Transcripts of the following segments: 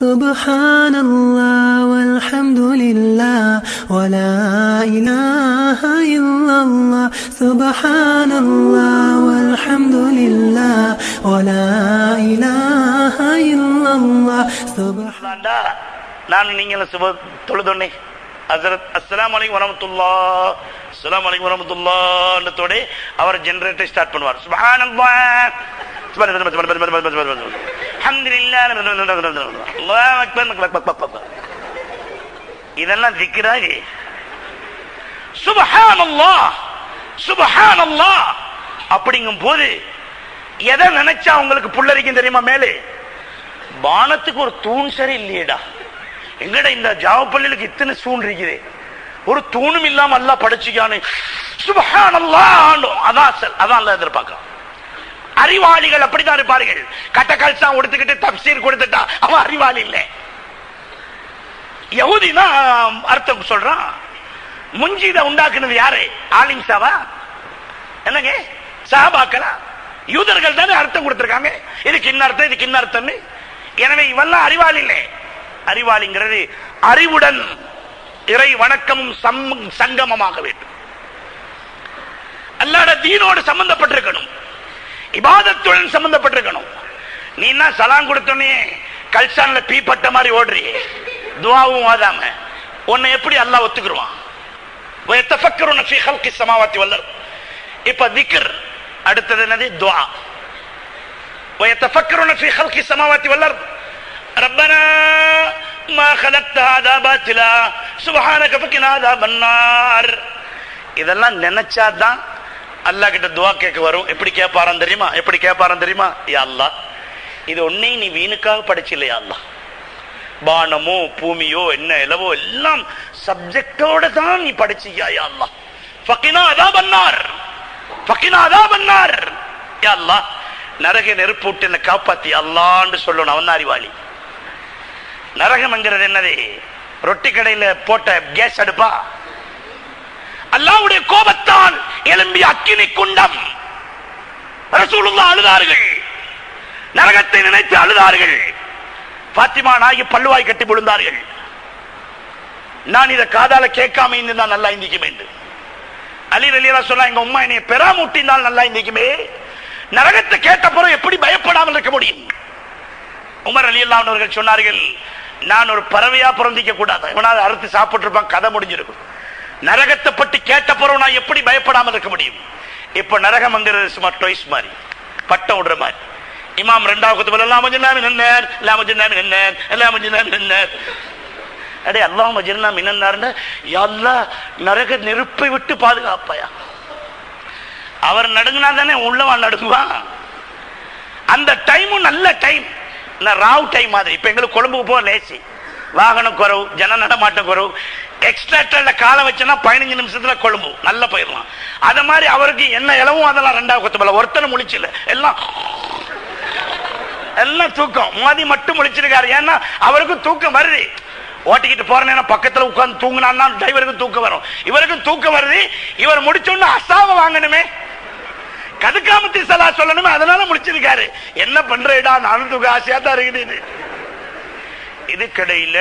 سبحان الله والحمد لله ولا إله إلا الله سبحان الله والحمد لله ولا إله إلا الله سبحان நான் நீங்களும் சுப தொழுதொன்னே ஹஸரத் அஸ்ஸலாமு அலைக்கும் வரஹ்மத்துல்லாஹ் அஸ்ஸலாமு அலைக்கும் வரஹ்மத்துல்லாஹ்ன்றதோட அவர் ஜெனரேட்டர் ஸ்டார்ட் பண்ணுவார். சுப்ஹானல்லாஹ் அல்ஹம்துலில்லாஹ் அல்லாஹு அக்பர். இதெல்லாம் திக்ராஜி. சுப்ஹானல்லாஹ் சுப்ஹானல்லாஹ் அப்படிங்கும் போது எதை நினைச்சா உங்களுக்கு புல்லரிக்கும் தெரியுமா? மேலே வானத்துக்கு ஒரு தூண் சரி இல்லையேடா. எங்கட இந்த ஜாவப்பள்ளிக்கு இத்தனை தூண் இருக்குது, ஒரு தூணும் இல்லாம அல்லாஹ் படைச்சுக்கானே. சுப்ஹானல்லாஹ் அதான் அல்லாஹ் எதிர்பார்க்க. அறிவாளிகள் அப்படித்தான் இருப்பார்கள். கட்ட கல்சா கொடுத்துக்கிட்டு தப்சீர் கொடுத்துட்டா அவன் அறிவாளி இல்லை. யஹூதி தான் அர்த்தம் சொல்றான். முஞ்சித உண்டாக்குனது யாரு? ஆலிம்சாவா? என்னங்க சஹாபாக்களா? யூதர்கள் தானே அர்த்தம் கொடுத்திருக்காங்க. இதுக்கு இன்ன அர்த்தம், இதுக்கு இன்ன அர்த்தம். எனவே இவெல்லாம் அறிவாளி இல்லை. அறிவாளிங்கிறது அறிவுடன் இறை வணக்கமும் சங்கமமாக வேண்டும். அல்லாஹ்வுடைய தீனோடு சம்பந்தப்பட்டிருக்கணும், இபாதத்துடன் சம்பந்தப்பட்டிருக்கணும். நீ என்ன சலாம் கொடுத்தோன்னே கல்சான்ல பீ பட்ட மாதிரி ஓடுறியே, துஆவும் ஓதாம உன்னை எப்படி அல்லாஹ் ஒத்துக்குருவான்? வயத்தஃபக்கருன ஃபீ ஹல்கி ஸமாவாத்தி வல் அர்த். இப்ப திக்ர் அடுத்தது என்னது? துஆ. வயத்தஃபக்கருன ஃபீ ஹல்கி ஸமாவாத்தி வல் அர்த் ரப்பனா மா خلقت هذا باطلا سبحانك فقنا عذاب النار. இதெல்லாம் நினைச்சாதான் அல்லாஹ் கிட்ட துஆ கேட்க வரும். எப்படி கேட்பாராம் தெரியுமா? எப்படி கேட்பாராம் தெரியுமா? யா அல்லாஹ், இது ஒன்னே நீ வீணுக்காக படைச்சில்லையா அல்லாஹ்? வானமோ பூமியோ என்ன இலவோ எல்லாம் சப்ஜெக்டோட தான் நீ படைச்சியா யா அல்லாஹ். ஃபகினா அதாப் அன்னார், ஃபகினா அதாப் அன்னார். யா அல்லாஹ், நரக நெருப்பு விட்டு என்ன காப்பாத்தி அல்லாஹ்னு சொல்லணும். அவன் அறிவாளி. நரகம்ங்கிறது என்னது? ரொட்டி கடையில போட்ட கேஸ் அடுப்பா? அல்லாஹ்வுடைய கோபத்தால் எழும்பிய அக்கினி குண்டம். ரசூலுல்லாஹ் அழுதார்கள், நரகத்தை நினைத்து அழுதார்கள். பாத்திமா நாயகி பல்லுவாய் கட்டி விழுந்தார்கள். நான் இதை காதால கேட்காம இருந்தால் நல்லா இந்திக்க வேண்டும். அலி ரலியல்லாஹு சொல்ல, எங்க உம்மா என்னை பெறாமூட்டினால் நல்லா இந்திக்குமே. நரகத்தை கேட்ட பிறகு எப்படி பயப்படாமல் இருக்க முடியும்? உமர் ரலியல்லாஹு அவர்கள் சொன்னார்கள், நான் ஒரு பறவையா பிறந்திக்க கூடாது, இவனாவது அறுத்து சாப்பிட்டு இருப்பான், கதை முடிஞ்சிருக்கும். நரகத்தை பற்றி கேட்ட பிறகு நான் எப்படி பயப்படாமல் இருக்க முடியும்? இப்ப நரகம்ங்கிறது சும்மா டொய்ஸ் மாதிரி, பட்டம் விடுற மாதிரி. இமாம் ரெண்டாவது குத்துபல அல்லாஹ் மஜ்னாமின் அன்னார் அல்லாஹ் மஜ்னாமின் அன்னார் அல்லாஹ் மஜ்னாமின் அன்னார். அடே அல்லாஹ் மஜ்னாமின் அன்னார்னா யா அல்லாஹ் நரக நெருப்பை விட்டு பாதுகாப்பாயா. அவர் நடுங்கினா தானே உள்ளவன் நடுங்குவான். அந்த டைமும் நல்ல டைம், ராவ் டைம் மாதிரி. இப்ப எங்களுக்கு கொழும்புக்கு போக லேசி, வாகனம் குறவு, ஜன நடமாட்டம் குறவு. எக்ஸ்ட்ரா ட்ரெயின்ல காலை வச்சனா 15 நிமிஷத்துல கொழும்பு நல்ல போயிடலாம். அத மாதிரி அவருக்கு என்ன இலவும் அதெல்லாம் ரெண்டாவது குத்துபல. ஒருத்தனை முழிச்சில்ல, எல்லாம் எல்லாம் தூக்கம். மோதி மட்டும் முழிச்சிருக்காரு. ஏன்னா அவருக்கும் தூக்கம் வருது. ஓட்டிக்கிட்டு போற நேரம் பக்கத்துல உட்கார்ந்து தூங்கினா டிரைவருக்கும் தூக்கம் வரும், இவருக்கும் தூக்கம் வருது. இவர் முடிச்சோன்னு அசாவ வாங்கணுமே, கதுக்காமத்தி சலா சொல்லணுமே, அதனால முடிச்சிருக்காரு. என்ன பண்றேடா, நானும் தூக்க ஆசையா தான் இருக்குது. இதுக்கடையில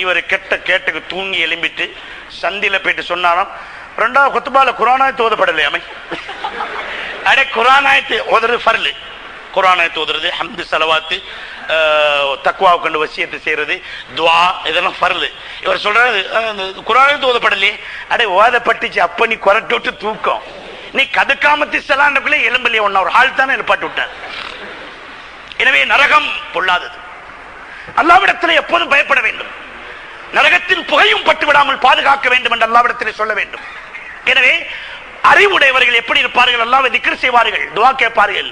இவர் கேட்டுக்கு தூங்கி எழும்பிட்டு சந்தில போயிட்டு சொன்னாராம், ரெண்டாவது குத்துபால குர்ஆனாயத்து ஓதப்படலையாமே. அடே குர்ஆனாயத்து ஓதுறது ஃபர்லு. குர்ஆனாயத்து ஓதுறது, ஹம்து ஸலவாத்து, தக்வா கண்டு வசியத்தை செய்யறது, துஆ, இதெல்லாம் ஃபர்லு. இவர் சொல்றாரு குர்ஆனாயத்து ஓதப்படலையே. அடே ஓதப்பட்டுச்சு, அப்ப நீ குரட்டு விட்டு தூக்கம். நீ கதுக்காமத்தி சலாண்டுக்குள்ளே எலும்பலையே ஒன்னா ஒரு ஆள் தானே எழுப்பாட்டு விட்டார். எனவே நரகம் பொல்லாதது. அல்லாஹ்விடத்தில் எப்போதும் பயப்பட வேண்டும். நரகத்தின் புகையும் பட்டு விடாமல் பாதுகாக்க வேண்டும் என்று அல்லாஹ்விடத்தில் சொல்ல வேண்டும். எனவே அறிவுடையவர்கள் எப்படி இருப்பார்கள்? அல்லாஹ்வை திக்ர் செய்வார்கள், துஆ கேட்பார்கள்.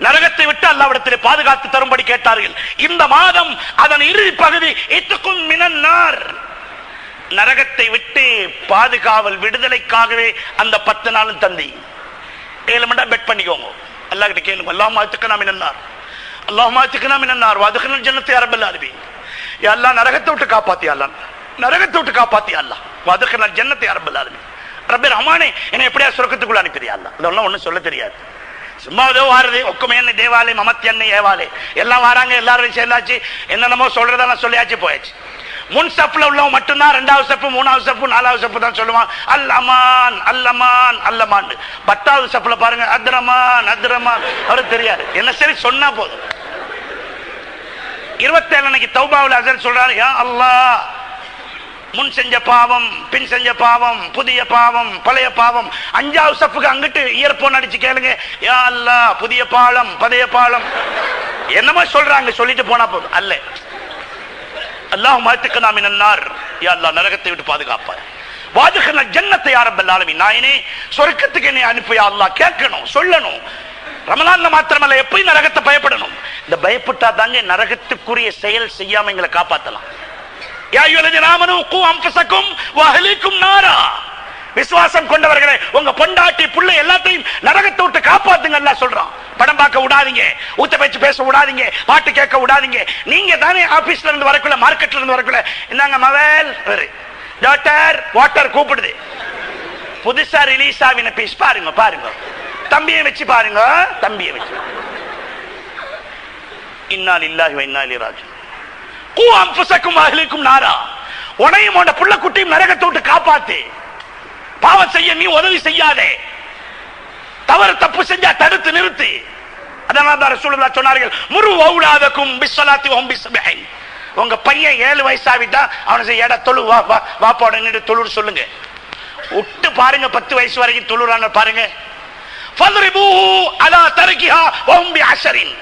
நரகத்தை விட்டு அல்லாஹ்விடத்தில் பாதுகாத்து தரும்படி கேட்டார்கள். இந்த மாதம் அதன் இறுதி பகுதி இத்துக்கும் மினன் நார், நரகத்தை விட்டு பாதுகாவல் விடுதலைக்காகவே அந்த 10 நாளும் தந்தி 7 மணி நேரம் பெட் பண்ணிக்கோங்க. அல்லாஹ் கிட்ட கேளுங்க, அல்லாஹும்ம அத்கினா மினன் நார், அல்லாஹும்ம அத்கினா மினன் நார் வஅத்கில்னா ஜன்னத யா ரப்பல் ஆலமீன். யா அல்லாஹ் நரகத்தை விட்டு காப்பாத்தி, அல்லாஹ் நரகத்தை விட்டு காப்பாத்தி, அல்லாஹ் வஅத்கில்னா ஜன்னத யா ரப்பல் ஆலமீன். ரப்பே ரஹ்மானே, என்னை எப்படியா சொர்க்கத்துக்குள்ள அனுப்பிறியா அல்லாஹ். இதெல்லாம் ஒன்றும் சொல்ல தெரியாது. சும்மா ஏதோ வாருது ஒக்குமையன்னு தேவாலயம் மமத்தியன்னு ஏவாலே எல்லாம் வராங்க, எல்லாரும் சேர்ந்தாச்சு, என்னென்னமோ சொல்றதெல்லாம் சொல்லியாச்சு போயாச்சு. முன் சப்புல உள்ளவன் மட்டும்தான் 2வது சப்பு 3வது சப்பு 4வது சப்பு தான் சொல்லுவான் அல்லமான் அல்லமான் அல்லமான். 10வது சப்புல பாருங்க அத்ரமான் அத்ரமான், அவருக்கு தெரியாது என்ன, சரி சொன்னா போதும். 27 அன்னைக்கு தௌபாவுல் அஸர் சொல்றாரு, யா அல்லாஹ், முன் செஞ்ச பாவம், பின் செஞ்ச பாவம், புதிய பாவம், பழைய பாவம். 5வது சப்புக்கு அங்கிட்டு இயர்போன் அடிச்சு கேளுங்க, யா அல்லாஹ், புதிய பாலம் பழைய பாலம், என்னமோ சொல்றாங்க, சொல்லிட்டு போனா போதும். அல்ல அல்லாஹும்ம அத்திக்னா மினன் நார், யா அல்லாஹ் நரகத்தை விட்டு பாதுகாப்பாய், வாதுகின ஜன்னத்தை யா ரப்பல் ஆலமீன், நாயனே சொர்க்கத்துக்கு என்னை அனுப்பு யா அல்லாஹ், கேட்கணும் சொல்லணும். ரமலான்ல மாத்திரமல்ல, எப்பயும் நரகத்தை பயப்படணும். இந்த பயப்பட்டா தாங்க நரகத்துக்குரிய செயல் செய்யாம எங்களை காப்பாத்தலாம். யா அய்யுஹல்லதீன ஆமனூ கூ அன்ஃபஸக்கும் வ அஹ்லீக்கும் நாரா, விசுவாசம் கொண்டவர்களே உங்க பொண்டாட்டி புள்ளை எல்லாத்தையும் நரகத்தை விட்டு காப்பாத்துங்க அல்லாஹ் சொல்றான். படம் பார்க்க விடாதீங்க, ஊத்த பேச்சு பேச விடாதீங்க, பாட்டு கேட்க விடாதீங்க. நீங்க தானே ஆபீஸ்ல இருந்து வரக்குள்ள, மார்க்கெட்ல இருந்து வரக்குள்ள, இந்தாங்க மொபைல் டாக்டர் வாட்டர் கூப்பிடுது, புதுசா ரிலீஸ் ஆவின பீஸ் பாருங்க பாருங்க, தம்பியை வச்சு பாருங்க, தம்பியை வச்சு. இன்னா லில்லாஹி வ இன்னா இலைஹி ராஜிஊன். கூ அன்ஃபஸக்கும் வ அஹ்லீக்கும் நாரா, உன்னையும் உன் புள்ள குட்டியும் நரகத்தை விட்டு காப்பாத்து. பாவம் செய்ய நீ உதவி செய்யாதே, தவறு தப்பு செஞ்சா தடுத்து நிறுத்து. அதனால தான் ரசூலுல்லாஹ் சொன்னார்கள், முரு அவுலாதக்கும் பிஸ்ஸலாத்தி வஹும் பிஸ்ஸபிஹின். உங்க பையன் 7 வயசாவிட்டா அவனை செய்ய எட தொழு, வா வா வாப்பாட நின்று தொழுன்னு சொல்லுங்க. விட்டு பாருங்க 10 வயசு வரைக்கும் தொழுறாங்க பாருங்க. ஃபத்ரிபூஹு அலா தர்கிஹா வஹும் பிஅஷரின்.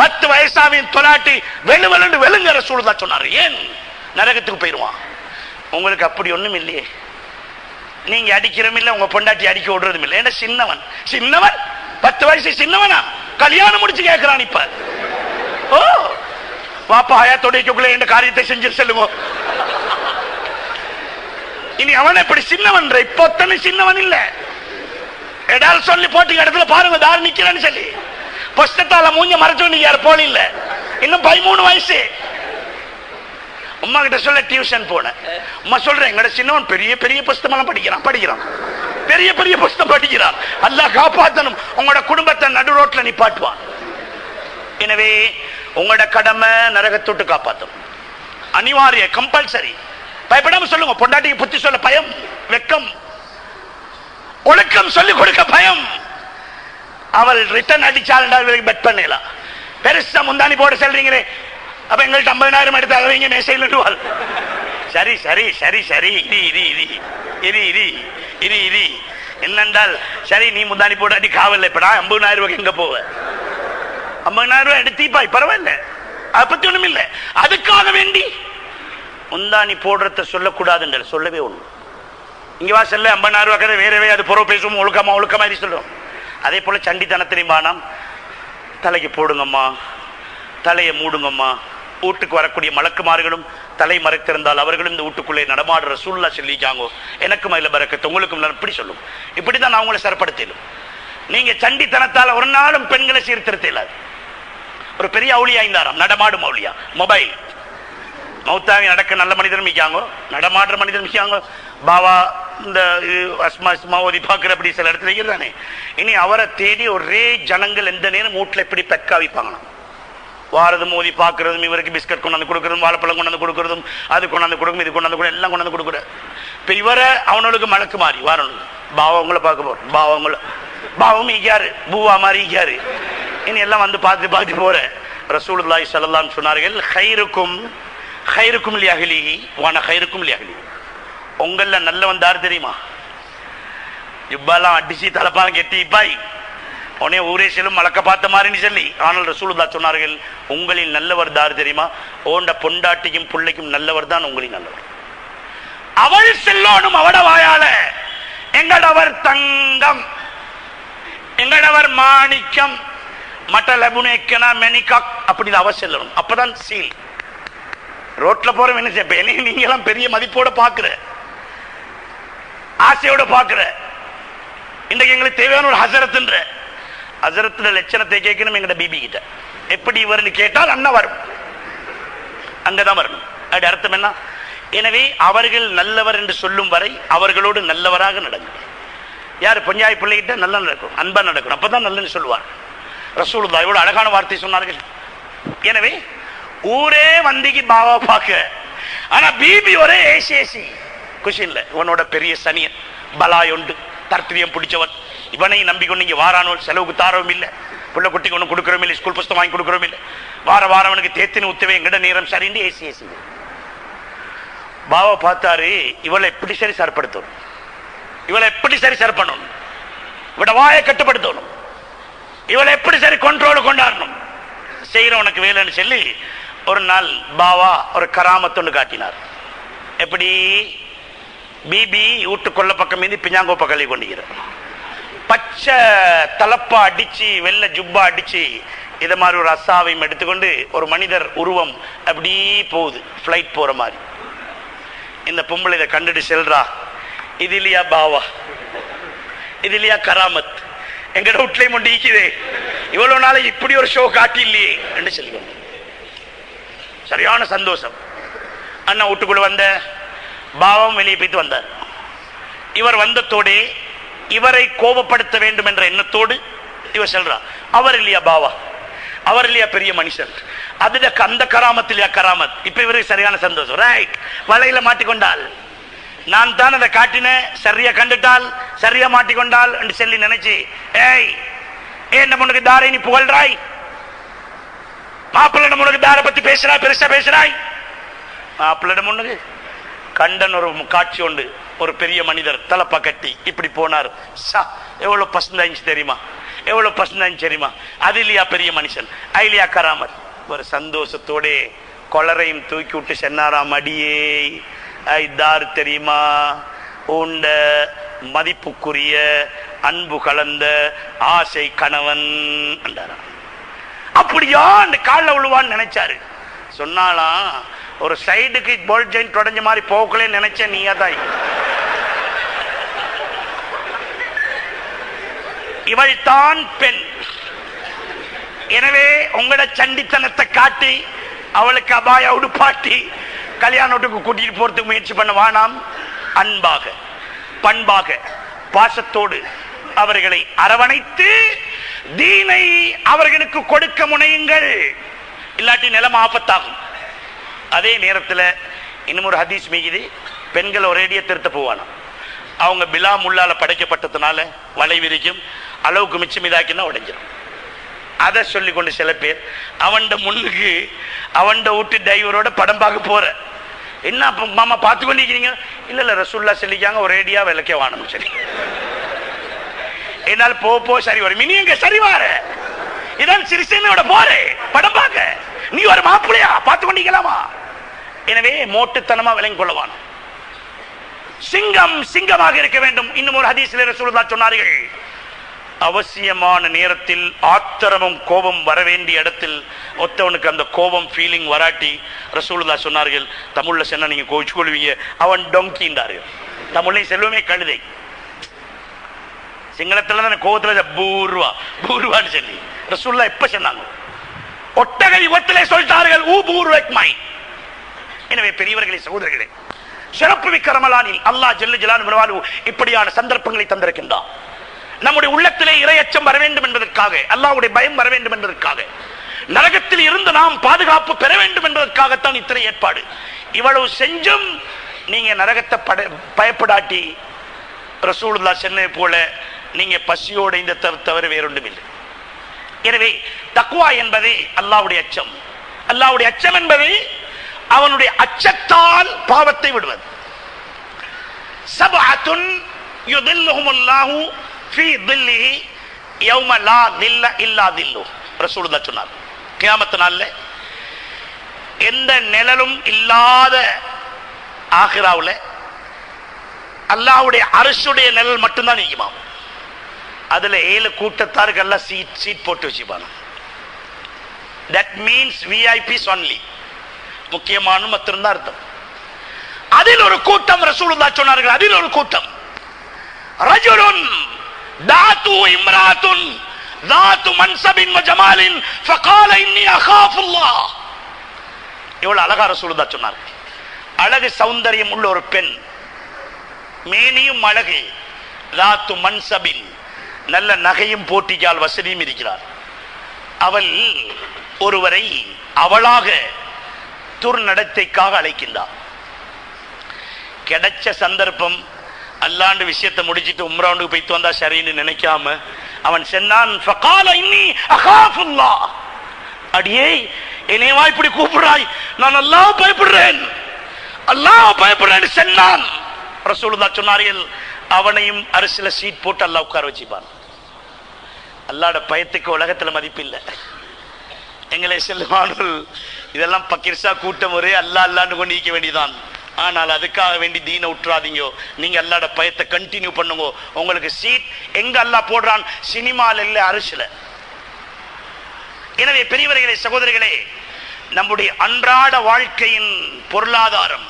10 வயசாவின் தொலாட்டி வெளுவெளுன்னு வெளுங்க ரசூலுல்லாஹ் சொன்னார். ஏன்? நரகத்துக்கு போயிடுவான். உங்களுக்கு அப்படி ஒண்ணும் இல்லையே, நீங்க அடிக்கிறதும் இல்ல, உங்க பொண்டாட்டி அடிக்க விடுறதும் இல்ல. என்ன சின்னவன், சின்னவன் 10 வயசு சின்னவனா, கல்யாணம் முடிச்சு கேட்கிறான். இப்ப ஓ வாப்பா ஹயாத்தோடைக்குள்ள இந்த காரியத்தை செஞ்சு செல்லுவோம். இனி அவன் எப்படி சின்னவன், இப்போத்தனை சின்னவன் இல்ல. எடால் சொல்லி போட்டு இடத்துல பாருங்க தார் நிக்கிறான்னு சொல்லி புஸ்தத்தால மூஞ்ச மறைச்சு யார் போல இல்ல, இன்னும் 13 வயசு. உமா கிட்ட சொல்ல டியூஷன் போனேன். உமா சொல்றேன், எங்கட சின்னவன் பெரிய பெரிய புஸ்தகம் படிக்கிறான், பெரிய பெரிய புஸ்தகம் படிக்கிறான். அல்லாஹ் காப்பாத்தணும், உங்களோட குடும்பத்தை நடு ரோட்ல நிப்பாட்டுவான். எனவே உங்களோட கடமை நரகத்தொட்டு காப்பாத்தணும், அனிவாரிய, கம்பல்சரி. பயப்படாம சொல்லுங்க. பொண்டாட்டிக்கு புத்தி சொல்ல பயம், வெக்கம், ஒழுக்கம் சொல்லிக் கொடுக்க பயம். அவள் ரிட்டர்ன் அடிச்சால் பெட் பண்ணலாம். பெருசா முந்தானி போட சொல்றீங்களே, அப்ப எங்கள்கிட்ட 50,000 எடுத்து அதை வைங்க மேசையில். சரி சரி சரி சரி இரி என்னென்றால், சரி நீ முந்தானி போடாட்டி காவல், இப்படா 50,000 ரூபாய்க்கு எங்க போவ? 50,000 ரூபாய் எடுத்தீப்பாய், பரவாயில்ல, அதை பத்தி ஒண்ணும் இல்லை. அதுக்காக வேண்டி முந்தானி போடுறத சொல்லக்கூடாது சொல்லவே ஒண்ணு. இங்க வா செல்ல 50,000 ரூபாய் கதை வேறவே, அது புறவு பேசுவோம், ஒழுக்கமா இது சொல்றோம். அதே போல சண்டித்தனத்திலையும் வானம், தலைக்கு போடுங்கம்மா, தலையை மூடுங்கம்மா. வீட்டுக்கு வரக்கூடிய மலக்குமார்களும் தலை மறைத்திருந்தால் அவர்களும் இந்த வீட்டுக்குள்ளே நடமாடுற ரசூலுல்லாஹ் சொல்லிக்காங்க, எனக்கும் அதில் பரக்கத்து, உங்களுக்கும் இப்படி சொல்லும். இப்படிதான் நான் உங்களை சிறப்படுத்தலும். நீங்க சண்டித்தனத்தால் ஒரு நாளும் பெண்களை சீர்திருத்த இல்லாது. ஒரு பெரிய அவுளியா இருந்தாராம், நடமாடும் அவுளியா. மொபைல் மௌத்தாவி நடக்க நல்ல மனிதர் மிக்காங்க, நடமாடுற மனிதர் மிக்காங்க. பாவா இந்த அஸ்மா ஓதி பார்க்குற அப்படி சில இடத்துல இருக்கிறானே. இனி அவரை தேடி ஒரே ஜனங்கள் எந்த நேரம் வீட்டில் எப்படி பெக்காவிப்பாங்களாம். வாரதும் மோதி பார்க்கறதும், இவருக்கு பிஸ்கட் கொண்டாந்து கொடுக்கறதும், வாழைப்பழம் கொண்டாந்து கொடுக்கறதும், அது கொண்டாந்து கொடுக்கும், இது கொண்டாந்து கூட எல்லாம் கொண்டாந்து கொடுக்குற. இப்போ இவரை அவனுக்கு மலக்கு மாறி வரணும், பாவங்களை பார்க்க போறோம், பாவம் ஈக்காரு, பூவா மாதிரி ஈக்காரு. இனி எல்லாம் வந்து பார்த்து போற. ரசூலுல்லாஹி ஸல்லல்லாஹு அலைஹி வஸல்லம் சொன்னார்கள், ஹைருக்கும் லிஅஹ்லிஹி வஅனா ஹைருக்கும் லிஅஹ்லி. உங்கள நல்லவன் தார் தெரியுமா? ஜுப்பாலாம் அடிச்சு தலைப்பாலம் கெட்டி பாய் உடனே ஊரே செல்லும் மலக்க பார்த்த மாதிரின்னு சொல்லி. ஆனால் ரசூலுல்லாஹ் சொன்னார்கள், உங்களில் நல்லவர் தார் தெரியுமா? ஓண்ட பொண்டாட்டிக்கும் பிள்ளைக்கும் நல்லவர் தான் உங்களின் நல்லவர். அவள் செல்லோனும் அவட வாயால, எங்கடவர் தங்கம், எங்கடவர் மாணிக்கம், மட்ட லபுனேக்கனா மெனிகா, அப்படின்னு அவ செல்லணும். அப்பதான் சீல். ரோட்ல போறோம் என்ன செய்ய, நீங்க எல்லாம் பெரிய மதிப்போட பாக்குற, ஆசையோட பாக்குற. இன்றைக்கு எங்களுக்கு தேவையான ஒரு ஹசரத்துன்ற ஹசரத்துல லட்சணத்தை கேட்கணும். எங்கட பிபி கிட்ட எப்படி வரும்னு கேட்டால் அண்ணா வரும், அங்கதான் வரணும். அப்படி அர்த்தம் என்ன? எனவே அவர்கள் நல்லவர் என்று சொல்லும் வரை அவர்களோடு நல்லவராக நடக்கும். யாரு பஞ்சாயத்து பிள்ளைகிட்ட நல்லா நடக்கும், அன்பா நடக்கும், அப்பதான் நல்லன்னு சொல்லுவார். ரசூலுல்லாஹ் எவ்வளவு அழகான வார்த்தை சொன்னார்கள். எனவே ஊரே வந்திக்கு பாவா பார்க்க, ஆனா பிபி ஒரே ஏசி குஷி இல்ல. இவனோட பெரிய சனியன் பலாய் உண்டு, தர்த்திரியம் பிடிச்சவன், இவனை நம்பிக்கொண்டு இங்க வாரானோ, செலவுக்கு தாரவும் இல்லை, பிள்ளை குட்டிக்கு ஒன்று கொடுக்கறோம் இல்லை, ஸ்கூல் புஸ்தகம் வாங்கி கொடுக்கறோம் இல்லை, வாரவனுக்கு தேத்தின்னு ஊத்தவே எங்கட நேரம் சரின்னு ஏசி. பாவா பார்த்தாரு, இவளை எப்படி சரி சரப்படுத்தணும், இவளை எப்படி சரி சரி பண்ணணும், இவட வாயை கட்டுப்படுத்தணும், இவளை எப்படி சரி கண்ட்ரோல் கொண்டாடணும், செய்யறவனுக்கு வேலைன்னு சொல்லி ஒரு நாள் பாவா ஒரு கராமத்தொன்னு காட்டினார். எப்படி பிபி வீட்டு கொள்ள பக்கம் மீது பிஞ்சாங்கோப்ப கல்வி கொண்டிருக்கிறார். பச்சை தலப்பா அடிச்சு வெள்ள ஜுப்பா அடிச்சு இத மாதிரி ஒரு அசாவையும் எடுத்துக்கொண்டு ஒரு மனிதர் உருவம் அப்படி போகுது, பிளைட் போற மாதிரி. இந்த பொம்பளை இதை கண்டுட்டு செல்றா, இது இல்லையா பாவா, இது இல்லையா கராமத், எங்கட வீட்லயும் ஒன்று ஈக்குதே, இவ்வளவு நாளை இப்படி ஒரு ஷோ காட்டி இல்லையே என்று சொல்லிக்கணும். சரியான சந்தோஷம். அண்ணா வீட்டுக்குள்ள வந்த பாவம் வெளியே போய்த்து வந்தார். இவர் வந்ததோடு இவரை கோபப்படுத்த வேண்டும் என்ற எண்ணத்தோடு இவர் சொல்றார், அவர் இல்லையா பாவா, அவர் இல்லையா பெரிய மனுஷன், அதுல அந்த கராமத் இல்லையா கராமத். இப்ப இவருக்கு சரியான சந்தோஷம். ரைட், வலையில மாட்டிக்கொண்டால் நான் தான் அதை காட்டின, சரியா கண்டுட்டால் சரியா மாட்டிக்கொண்டால் என்று சொல்லி நினைச்சு, ஏய் ஏன் உனக்கு தாரை நீ புகழ்றாய், மாப்பிள்ளிடம் உனக்கு தாரை பத்தி பேசுறாய், பெருசா பேசுறாய். மாப்பிள்ளிடம் உனக்கு கண்டன் ஒரு காட்சி உண்டு, ஒரு பெரிய மனிதர் தலப்பா கட்டி இப்படி போனார். எவ்வளவு பசந்தாச்சு தெரியுமா, எவ்வளவு பசந்தாச்சு தெரியுமா, அது இல்லையா பெரிய மனுஷன், ஐலியா கராமத். ஒரு சந்தோஷத்தோட கொளரையும் தூக்கி விட்டு சென்னாராம், அடியே ஐதார் தெரியுமா, உண்ட மதிப்புக்குரிய அன்பு கலந்த ஆசை கணவன் என்றாராம். அப்படியா அந்த காலில் விழுவான்னு நினைச்சாரு. சொன்னாலாம், ஒரு சைடுக்கு போல்ட் ஜெயின் தொடஞ்ச மாதிரி போக்கலே நினைச்ச நீயா தான். இவள் தான் பெண். எனவே உங்களோட சண்டித்தனத்தை காட்டி அவளுக்கு அபாய உடுப்பாட்டி கல்யாணத்துக்கு கூட்டிட்டு போறதுக்கு முயற்சி பண்ண வேணாம். அன்பாக பண்பாக பாசத்தோடு அவர்களை அரவணைத்து தீனை அவர்களுக்கு கொடுக்க முனையுங்கள், இல்லாட்டி நிலம் ஆபத்தாகும். அதே நேரத்தில் இன்னும் ஒரு ஹதீஸ் மீது, பெண்கள் ஒரேடிய திருத்த போவானா, அவங்க பிலா முள்ளால படைக்கப்பட்டதுனால வலை விரிக்கும், அளவுக்கு மிச்சம் இதாக்கினா உடைஞ்சிடும். அதை சொல்லி கொண்டு சில பேர் அவன்ட முன்னுக்கு அவன்ட விட்டு டிரைவரோட படம் பார்க்க போற, என்ன மாமா பார்த்து கொண்டிருக்கிறீங்க, இல்ல இல்ல ரசூல்லா சொல்லிக்காங்க ஒரேடியா விளக்கே வாணும், சரி என்னால் போ சரி வரும், இனி எங்க சரி வார இதான் சிறிசேனோட போறே படம் பார்க்க, நீ ஒரு மாப்பிள்ளையா பார்த்து கொண்டிருக்கலாமா. எனவே மோட்டுத்தனமா விளங்கி கொள்ளவான். சிங்கம் சிங்கமாக இருக்க வேண்டும். இன்னும் ஒரு ஹதீஸில் ரசூலுல்லாஹ் சொன்னார்கள், அவசியமான நேரத்தில் ஆத்திரமும் கோபம் வர வேண்டிய இடத்தில் ஒத்தவனுக்கு அந்த கோபம் ஃபீலிங் வராட்டி ரசூலுல்லாஹ் சொன்னார்கள், தமிழ்ல சொன்னா நீங்க கோச்சு கொள்வீங்க, அவன் டொங்கின்றார்கள். தமிழ்லையும் செல்வமே கழுதை, சிங்களத்துல தான் கோபத்துல பூர்வா பூர்வான்னு சொல்லி ரசூலுல்லாஹ் எப்ப சொன்னாங்க, ஒட்டக யுகத்திலே சொல்லிட்டார்கள் ஊ பூர்வக்மை. எனவே பெரியவர்களே சகோதரர்களே, சிறப்பு மிக்க ரமலானில் அல்லாஹ் ஜல்ல ஜலாலுஹு இப்படியான சந்தர்ப்பங்களை தந்திருக்கின்றான். நம்முடைய உள்ளத்திலே இறையச்சம் வர வேண்டும் என்பதற்காக, அல்லாஹ்வுடைய பயம் வர வேண்டும் என்பதற்காக, நரகத்தில் இருந்து நாம் பாதுகாப்பு பெற வேண்டும் என்பதற்காகத்தான் இத்தனை ஏற்பாடு. இவ்வளவு செஞ்சும் நீங்க நரகத்தை பயப்படாட்டி ரசூலுல்லாஹ் சொன்னது போல நீங்க பசியோட இந்த தவிர வேறொன்றும் இல்லை. எனவே தக்வா என்பது அல்லாஹ்வுடைய அச்சம். அல்லாஹ்வுடைய அச்சம் என்பது அவனுடைய அச்சத்தால் பாவத்தை விடுவது. சபஅத்துன் யுதில்லுஹுமுல்லாஹு ஃபீ தில்லிஹி யௌம லா தில்ல இல்லா தில்லு. ரசூலுல்லாஹ் சொன்னார், கியாமத் நாள்ல எந்த நிழலும் இல்லாத ஆகிராவுல அல்லாஹ்வுடைய அர்ஷுடைய நிழல் மட்டும்தான் நீக்குமாம். அதுல 7 கூட்டத்தாருக்கு எல்லாம் சீட் போட்டு வச்சுப்பாங்க. தட் மீன்ஸ் விஐபிஸ் ஒன்லி, முக்கியமான மட்டும்தான் அர்த்தம். அதில் ஒரு கூட்டம் ரசூலுல்லாஹ் சொன்னார்கள், அதில் ஒரு கூட்டம் ரஜுலுன் தாத்து இம்ராத்துன் தாத்து மன்சபின் வ ஜமாலின் ஃபகால இன்னி அகாஃபுல்லாஹ். இவ்வளவு அழகா ரசூலுல்லாஹ் சொன்னார்கள். அழகு சௌந்தரியம் உள்ள ஒரு பெண், மேனியும் அழகு, தாத்து மன்சபின் நல்ல நகையும் போட்டிக்கால் வசதியும் இருக்கிறார், அவள் ஒருவரை அவளாக துர்நடத்தைக்காக அழைக்கின்றார். கிடைச்ச சந்தர்ப்பம் அல்லாண்டு விஷயத்தை முடிச்சிட்டு உம்ராவுக்கு போயிட்டு வந்தா சரின்னு நினைக்காம அவன் சொன்னான், அடியே என்னையவா இப்படி கூப்பிடுறாய், நான் அல்லாஹ் பயப்படுறேன், அல்லாஹ் பயப்படுறேன்னு சொன்னான். ரசூலுல்லாஹ் சொன்னார்கள், அவனையும் அரசியல சீட் போட்டு அல்லாஹ் உட்கார வச்சுப்பான். அல்லாஹ்வுடைய பயத்துக்கு உலகத்துல மதிப்பில்லை. எங்களை செல்வார்கள் இதெல்லாம் பக்கிர்சா கூட்டம் ஒரே அல்லா அல்லான்னு கொண்டு நீக்க வேண்டியதான். ஆனால் அதுக்காக வேண்டி தீனை விட்டுறாதீங்க. நீங்க அல்லாஹ்வுடைய பயத்தை கண்டினியூ பண்ணுங்க. உங்களுக்கு சீட் எங்க அல்லாஹ் போடுறான்? சினிமால இல்ல, அரசுல. எனவே பெரியவர்களே, சகோதரிகளே, நம்முடைய அன்றாட வாழ்க்கையின் பொருளாதாரம்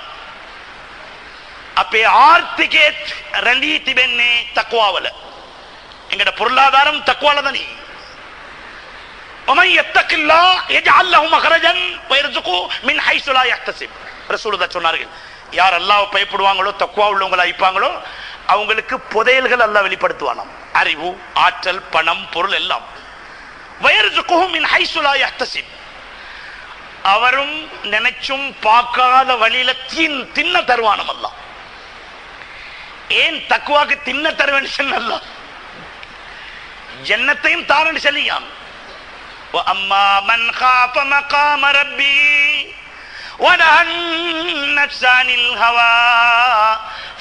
அப்பே ஆர்த்திகேத் ரண்டீதி பெண்ணே தக்வாவல. எங்கட பொருளாதாரம் தக்வால தானே. ومن يتق الله يجعل له مخرجا ويرزقه من حيث لا يحتسب. ரசூலுல்லாஹ் சொன்னார்கள், யார் அல்லாஹ்வை பயப்படுவாங்களோ, தக்வா உள்ளவங்களா இருப்பாங்களோ, அவங்களுக்கு புதையல்கள் அல்லாஹ் வெளிப்படுத்துவானாம். அறிவு, ஆற்றல், பணம், பொருள் எல்லாம். ويرزقه من حيث لا يحتسب. அவரும் நினைச்சும் பார்க்காத வழியில தின்ன தருவானம் அல்லாஹ். ஏன் தக்வாக்கு தின்ன தருவேன்னு சொன்னல்ல, ஜன்னத்தையும் தாரன்னு சொல்லியான். وَأَمَّا مَنْ خَافَ مَقَامَ رَبِّهِ وَنَهَى النَّفْسَ عَنِ الْهَوَى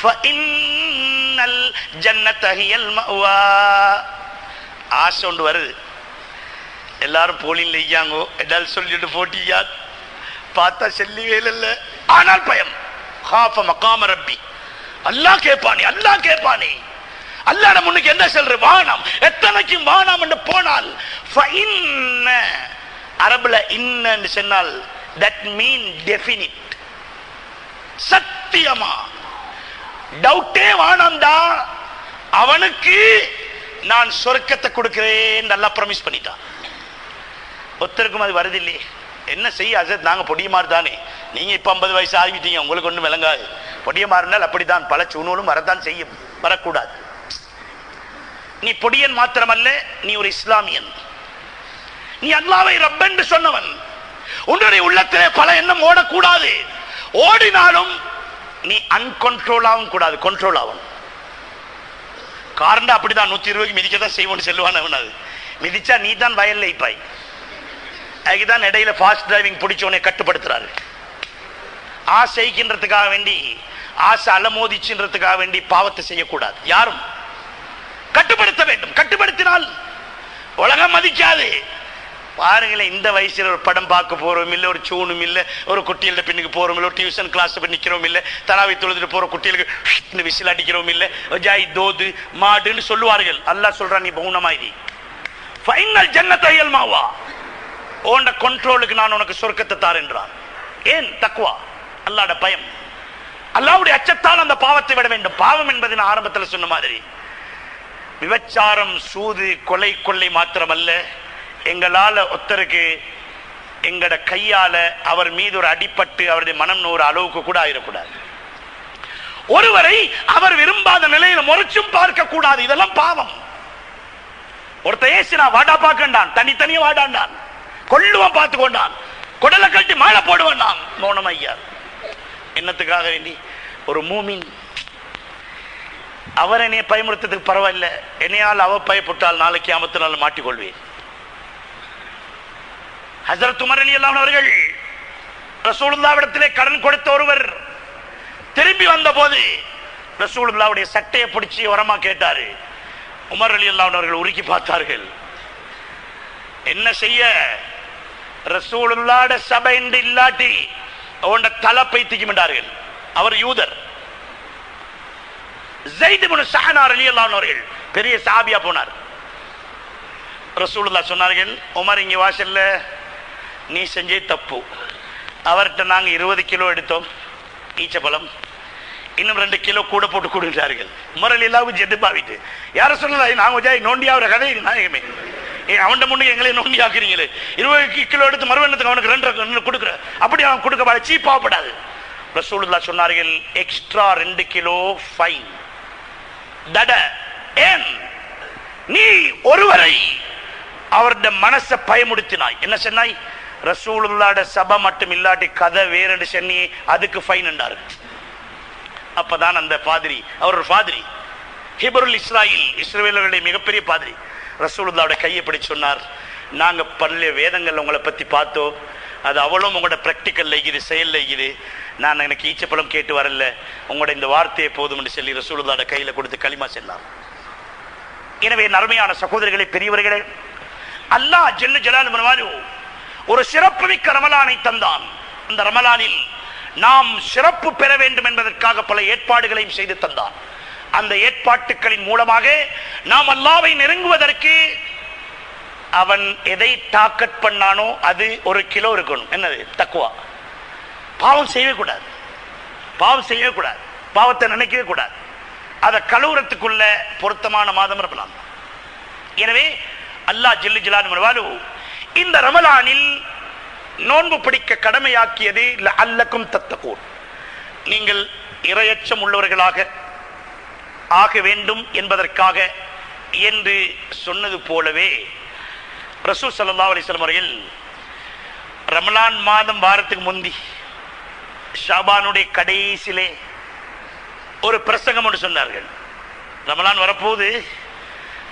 فَإِنَّ الْجَنَّةَ هِيَ الْمَأْوَى. ஆசை ஒன்று வருது, எல்லாரும் போலியில் ஐயாங்கோ எடால் சொல்லிட்டு போட்டியா பார்த்தா செல்லி வேலைல்ல. ஆனால் பயம். خَافَ مَقَامَ رَبِّهِ, அல்லாஹ் கேட்பானே, அல்லாஹ் கேட்பானே. அல்லாஹ் முன்னுக்கு என்ன சொல்ற? வானம். எத்தனைக்கும் வானம் என்று போனால் அரபுல இன்னன்னு சொன்னால் that mean definite, சத்தியமா டவுட்டே வானம்டா, அவனுக்கு நான் சொர்க்கத்தை கொடுக்கிறேன் நல்லா ப்ராமிஸ் பண்ணிட்டான். ஒருத்தருக்கும் அது வருது இல்லையே. என்ன செய்ய அசத், நாங்க பொடியமாறு தானே. நீங்க இப்ப 50 வயசு ஆகிட்டீங்க, உங்களுக்கு ஒன்றும் விளங்காது. பொடியமாறுனால் அப்படித்தான், பல சூழ்நிலும் வரத்தான் செய்யும், வரக்கூடாது. நீ பொடியன் மாத்திரமல்ல, நீ ஒரு இஸ்லாமியன். நீ அல்லாஹ்வை ரப் என்று சொன்னவன். உன்னுடைய உள்ளத்திலே பல எண்ணம் ஓடக்கூடாது. ஓடினாலும் நீ அன்கண்ட்ரோல் ஆகும் கூடாது, கண்ட்ரோல் ஆகும். காரணம் அப்படிதான், 120 மிதிக்கதான் செய்வோன்னு சொல்லுவான். அவன் அது மிதிச்சா நீ தான் வயல்ல இப்பாய். அதுக்குதான் இடையில ஃபாஸ்ட் டிரைவிங் பிடிச்சவனை கட்டுப்படுத்துறாரு. ஆசைக்கின்றதுக்காக வேண்டி, ஆசை அலமோதிச்சுன்றதுக்காக வேண்டி பாவத்தை செய்யக்கூடாது. யாரும் கட்டுப்படுத்த வேண்டும். கட்டுப்படுத்தினால் உலகம் மதிக்காது. பாருங்களேன், இந்த வயசுல ஒரு படம் பார்க்க போறோம் இல்ல, ஒரு சூனும் இல்ல, ஒரு குட்டியோட பின்னுக்கு போறோம் இல்ல, ஒரு டியூஷன் கிளாஸ் போய் நிக்கிறோம் இல்ல, தராவி தொழுதுட்டு போற குட்டிகளுக்கு விசில் அடிக்கிறோம் இல்ல, ஜாய் தோது மாடுன்னு சொல்லுவார்கள். அல்லாஹ் சொல்றான், நீ பவுனமாயி ஃபைனல் ஜன்னத்தை இயல்மாவா, உன்ட கண்ட்ரோலுக்கு நான் உனக்கு சொர்க்கத்தை தாரேன்றான். ஏன்? தக்வா, அல்லாஹ்வுடைய பயம். அல்லாஹ்வுடைய அச்சத்தால் அந்த பாவத்தை விட வேண்டும். பாவம் என்பது நான் ஆரம்பத்தில் சொன்ன மாதிரி விபச்சாரம், சூது, கொலை, கொள்ளை மாத்திரமல்ல, எங்களால ஒருத்தருக்கு எங்கட கையால அவர் மீது ஒரு அடிப்பட்டு அவருடைய மனம் நூறு அளவுக்கு கூட ஆயிடக்கூடாது. ஒருவரை அவர் விரும்பாத நிலையில முறைச்சும் பார்க்க கூடாது. இதெல்லாம் பாவம். ஒருத்த ஏசினா வாடா பார்க்கண்டான், தனித்தனியா வாடாண்டான், கொள்ளுவன் பார்த்து கொண்டான், குடலை கட்டி மாலை போடுவான். நான் மௌனம் ஐயா. என்னத்துக்காக வேண்டி? ஒரு மூமின் அவர் என்னைய பயமுறுத்ததுக்கு பரவாயில்ல, என்னையால் அவ பயப்பட்டால் நாளைக்கு கியாமத்து நாள் மாட்டிக்கொள்வேன். ஹஜ்ரத் உமர் ரலியல்லாஹு அவர்கள் ரசூலுல்லாஹ்விடத்திலே கடன் கொடுத்த ஒருவர் திரும்பி வந்த போது ரசூலுல்லாஹ்வுடைய சட்டையை பிடிச்சி வரமா கேட்டாரு. உமர் ரலியல்லாஹு அவர்கள் உருக்கி பார்த்தார்கள். என்ன செய்ய? ரசூலுல்லாஹ்வுடைய சபை என்று இல்லாட்டி அவனோட தலை பைத்திக்குமென்றார்கள். அவர் யூதர். ஸைத் இப்னு ஸஅனா ரலியல்லாஹு அவர்கள் பெரிய சஹாபியா போனார். ரசூலுல்லாஹ் சொன்னார்கள், உமர் இங்க வாசல்ல நீ செஞ்சே தப்பு. அவர்கிட்ட நாங்க 20 கிலோ எடுத்தோம் ஈச்சப்பழம், இன்னும் 2 கிலோ கூட போட்டு கொடுத்தார்கள். உமர் ரலியல்லாஹு ஜெதுபாவிட்டு யார சொல்லலாம், நாங்க ஜாய் நோண்டியாவுற கதை நாயகமே, அவன் முன்னுக்கு எங்களை நோண்டி ஆக்குறீங்களே, 20 கிலோ எடுத்து மறுவண்ணத்துக்கு அவனுக்கு 2 கொடுக்குற, அப்படி அவன் கொடுக்க சீப்பாகப்படாது. ரசூலுல்லாஹ் சொன்னார்கள், எக்ஸ்ட்ரா 2 கிலோ ஃபைன் தட. ஏன்? நீ ஒருவரை அவருடைய மனசை பயமுடுத்தினாய். என்ன சொன்னாய்? ரசூலுல்லாஹ்ட சபை மட்டும் இல்லாட்டி கதை வேறு சொன்னி அதுக்கு ஃபைன் என்றாரு. அப்பதான் அந்த பாதிரி, அவர் ஒரு பாதிரி, ஹிபருல் இஸ்ராயில், இஸ்ரவேலர்களுடைய மிகப்பெரிய பாதிரி, ரசூலுல்லாஹ்வுடைய கையை பிடிச்சு சொன்னார், நாங்க பல்வேறு வேதங்கள் உங்களை பத்தி பார்த்தோம், அது அவ்வளவு உங்களோட பிராக்டிக்கல் இருக்குது, செயல் இருக்குது. நான் எனக்கு ஈச்சப்பழம் கேட்டு வரல, உங்களோட இந்த வார்த்தையை போதும் என்று சொல்லி ரசூலுல்லாஹ்வுடைய கையில கொடுத்து களிமா செல்லார். எனவே நறுமையான சகோதரர்களே, பெரியவர்களே, அல்லாஹ் ஜல்ல ஜலாலுஹு ஒரு சிறப்பு மிக்க ரமலானை தந்தான். அந்த ரமலானில் நாம் சிறப்பு பெற வேண்டும் என்பதற்காக பல ஏற்பாடுகளையும் செய்து தந்தான். அந்த ஏற்பாட்டுகளின் மூலமாக நாம் அல்லாஹ்வை நெருங்குவதற்கு அவன் எதை டார்கெட் பண்ணானோ அது 1 கிலோ இருக்கணும். என்னது? தக்வா. பாவம் செய்யவே கூடாது, பாவம் செய்யவே கூடாது, பாவத்தை நினைக்கவே கூடாது. அதை கழுவுறதுக்குள்ள பொருத்தமான மாதம் ரமலான். எனவே அல்லாஹ் ஜல்ல ஜலாலுஹு இந்த ரமலானில் நோன்பு பிடிக்க கடமையாக்கியது லஅல்லக்கும் தத்தகூன், நீங்கள் இறையச்சம் உள்ளவர்களாக ஆக வேண்டும் என்பதற்காக என்று சொன்னது போலவே ரசூல் ஸல்லல்லாஹு அலைஹி வஸல்லம் அவர்கள் ரமலான் மாதம் வாரத்துக்கு முந்தி ஷாபானுடைய கடைசியிலே ஒரு பிரசங்கம் ஒன்று சொன்னார்கள். ரமலான் வரப்போது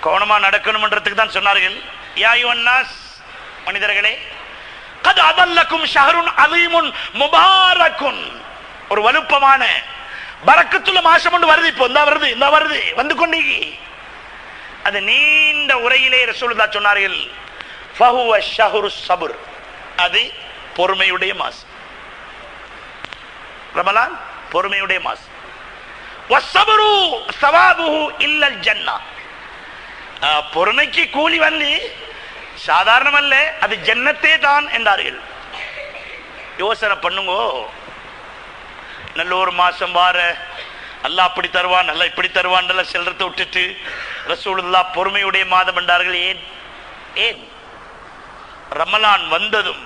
கவனமா நடக்கணும்ன்றதுக்கு தான் சொன்னார்கள். யா அய்யுஹன்னாஸ், மனிதர்களே, கத் அதல்லக்கும் ஷஹ்ருன் அஸீமுன் முபாரக்குன், ஒரு வலுப்பமான பரக்கத்துள்ள மாசம் ஒன்று வருது. இப்போ இந்த வருது வந்து கொண்டீங்க. அது நீண்ட உரையிலே ரசூலுல்லாஹ் சொன்னார்கள், ஃபஹுவ ஷஹ்ரு ஸப்ர், அது பொறுமையுடைய மாசம். ரமலான் பொறுமையுடைய மாசம். வஸ்ஸப்ரு ஸவாபுஹு இல்லல் ஜன்னah, பொறுமைக்கு கூலி வந்து சாதாரணம் அல்ல, அது ஜன்னத்தே தான் என்றார்கள். யோசனை பண்ணுங்கோ, நல்ல ஒரு மாசம் வார அல்லாஹ் அப்படி தருவான், நல்லா இப்படி தருவான் செல்றதை விட்டுட்டு ரசூலுல்லாஹ் பொறுமையுடைய மாதம் என்றார்கள். ஏன் ரமலான் வந்ததும்